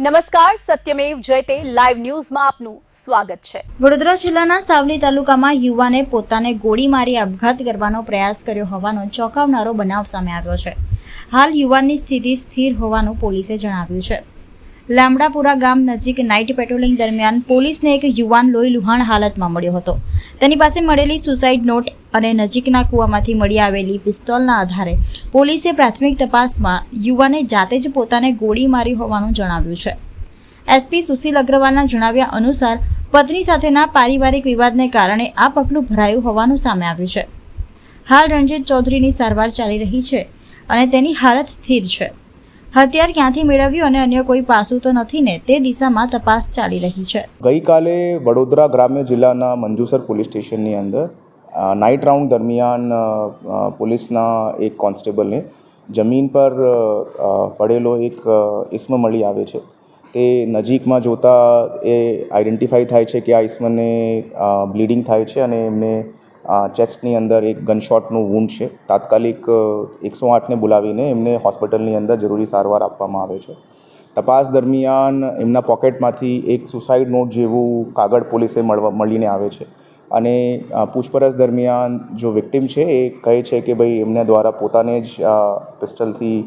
નમસ્કાર, સત્યમેવ જયતે લાઈવ ન્યૂઝમાં આપનું સ્વાગત છે। વડોદરા જિલ્લાના સાવલી તાલુકામાં યુવાને પોતાને ગોળી મારી આપઘાત કરવાનો પ્રયાસ કર્યો હોવાનો ચોંકાવનારો બનાવ સામે આવ્યો છે। હાલ યુવાનની સ્થિતિ સ્થિર હોવાનું પોલીસે જણાવ્યું છે। લામડાપુરા ગામ નજીક નાઇટ પેટ્રોલિંગ દરમિયાન પોલીસને એક યુવાન લોહી લુહાણ હાલતમાં મળ્યો હતો। તેની પાસે મળેલી સુસાઇડ નોટ અને નજીકના કૂવામાંથી મળી આવેલી પિસ્તોલના આધારે પોલીસે પ્રાથમિક તપાસમાં યુવાને જાતે જ પોતાને ગોળી મારી હોવાનું જણાવ્યું છે। એસપી સુશીલ અગ્રવાલના જણાવ્યા અનુસાર પત્ની સાથેના પારિવારિક વિવાદને કારણે આ પગલું ભરાયું હોવાનું સામે આવ્યું છે। હાલ રણજીત ચૌધરીની સારવાર ચાલી રહી છે અને તેની હાલત સ્થિર છે। હથિયાર ક્યાંથી મેળવ્યું અને અન્ય કોઈ પાસું તો નથી ને તે દિશામાં તપાસ ચાલી રહી છે। ગઈકાલે વડોદરા ગ્રામ્ય જિલ્લાના મંજુસર પોલીસ સ્ટેશનની અંદર નાઇટ રાઉન્ડ દરમિયાન પોલીસના એક કોન્સ્ટેબલને જમીન પર પડેલો એક ઇસમ મળી આવે છે। તે નજીકમાં જોતા એ આઈડેન્ટિફાઈ થાય છે કે આ ઇસમને બ્લીડિંગ થાય છે અને એમને ચેસ્ટની અંદર એક ગનશોટનું વૂન્ડ છે। તાત્કાલિક 108ને બોલાવીને એમને હોસ્પિટલની અંદર જરૂરી સારવાર આપવામાં આવે છે। તપાસ દરમિયાન એમના પોકેટમાંથી એક સુસાઇડ નોટ જેવું કાગળ પોલીસે મળીને આવે છે અને પૂછપરછ દરમિયાન જો વિક્ટિમ છે એ કહે છે કે ભાઈ એમના દ્વારા પોતાને જ પિસ્ટલથી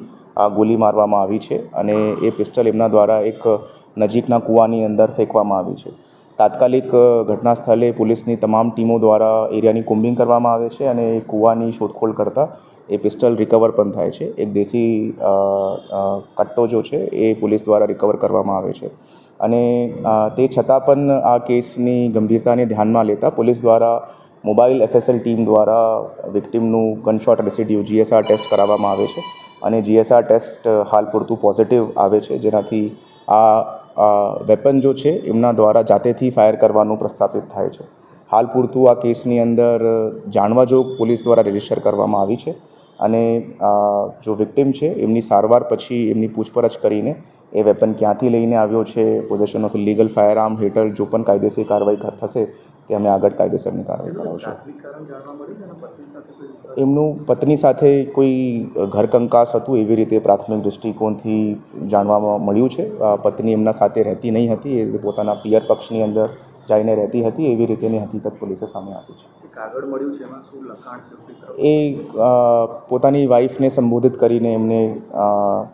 ગોળી મારવામાં આવી છે અને એ પિસ્ટલ એમના દ્વારા એક નજીકના કૂવાની અંદર ફેંકવામાં આવી છે। તાત્કાલિક ઘટના સ્થળે પોલીસની તમામ ટીમો દ્વારા એરિયાની કોમ્બિંગ કરવામાં આવે છે અને એ કૂવાની શોધખોળ કરતાં એ પિસ્ટલ રિકવર પણ થાય છે। એક દેશી કટ્ટો જો છે એ પોલીસ દ્વારા રિકવર કરવામાં આવે છે અને તે છતાં પણ આ કેસની ગંભીરતાને ધ્યાનમાં લેતા પોલીસ દ્વારા મોબાઈલ FSL ટીમ દ્વારા વિક્ટિમનું ગનશોટ રેસિડ્યુ GSR ટેસ્ટ કરાવવામાં આવે છે અને GSR ટેસ્ટ હાલ પૂરતું પોઝિટિવ આવે છે, જેનાથી આ વેપન જો છે એમના દ્વારા જાતેથી ફાયર કરવાનું પ્રસ્થાપિત થાય છે। હાલ પૂરતું આ કેસની અંદર જાણવાજોગ પોલીસ દ્વારા રજીસ્ટર કરવામાં આવી છે અને જો વિક્ટિમ છે એમની સારવાર પછી એમની પૂછપરછ કરીને એ વેપન ક્યાંથી લઈને આવ્યો છે, possession of illegal fire arm હેઠળ જો પણ કાયદેસર કાર્યવાહી થશે તે અમે આગળ કાયદેસરની કાર્યવાહી કરાવશું। એમનું પત્ની સાથે કોઈ ઘરકંકાસ હતું એવી રીતે પ્રાથમિક દૃષ્ટિકોણથી જાણવામાં મળ્યું છે। પત્ની એમના સાથે રહેતી નહીં હતી, એ પોતાના પિયર પક્ષની અંદર જઈને રહેતી હતી એવી રીતેની હકીકત પોલીસે સામે આપી છે। કાગળ મળ્યું છે એમાં શું લખાણ છે? એ પોતાની વાઈફને સંબોધિત કરીને એમને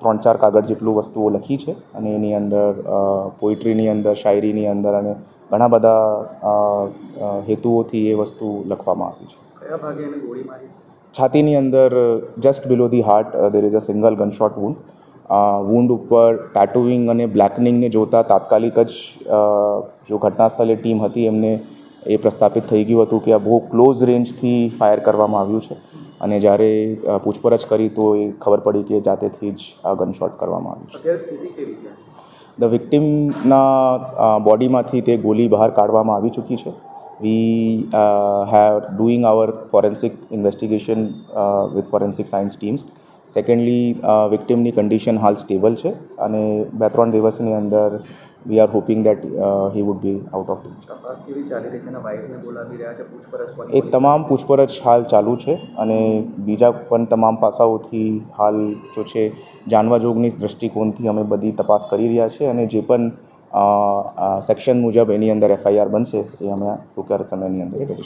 3-4 કાગળ જેટલું વસ્તુઓ લખી છે અને એની અંદર પોઇટ્રીની અંદર, શાયરીની અંદર અને ઘણા બધા હેતુઓથી એ વસ્તુ લખવામાં આવી છે। કયા ભાગે એને ગોળી મારી? છાતીની અંદર just below the heart there is a single gunshot wound. Wound ઉપર ટેટુઇંગ અને બ્લેકનિંગને જોતા તાત્કાલિક જ જો ઘટના સ્થળે ટીમ હતી એમને એ પ્રસ્થાપિત થઈ ગયું હતું કે આ બહુ ક્લોઝ રેન્જથી ફાયર કરવામાં આવ્યું છે અને જ્યારે પૂછપરછ કરી તો એ ખબર પડી કે જાતેથી જ આ ગનશોટ કરવામાં આવ્યું છે। અત્યારે સ્થિતિ કેવી છે? ધ વિક્ટિમના બોડીમાંથી તે ગોળી બહાર કાઢવામાં આવી ચૂકી છે। We have doing our forensic investigation with forensic science teams. Secondly વિક્ટિમની કન્ડિશન હાલ સ્ટેબલ છે અને 2-3 દિવસની અંદર we are hoping that he would be out of danger. તપાસ કેવી ચાલી રહી છે અને વાઇફને બોલાવી રહ્યા છે પૂછપરછ? એ તમામ પૂછપરછ હાલ ચાલુ છે અને બીજા પણ તમામ પાસાઓથી હાલ જો છે જાણવાજોગની દૃષ્ટિકોણથી અમે બધી તપાસ કરી રહ્યા છીએ અને જે પણ સેક્શન મુજબ એની અંદર FIR બનશે એ અમે ટૂંકા સમયની અંદર કરીશું।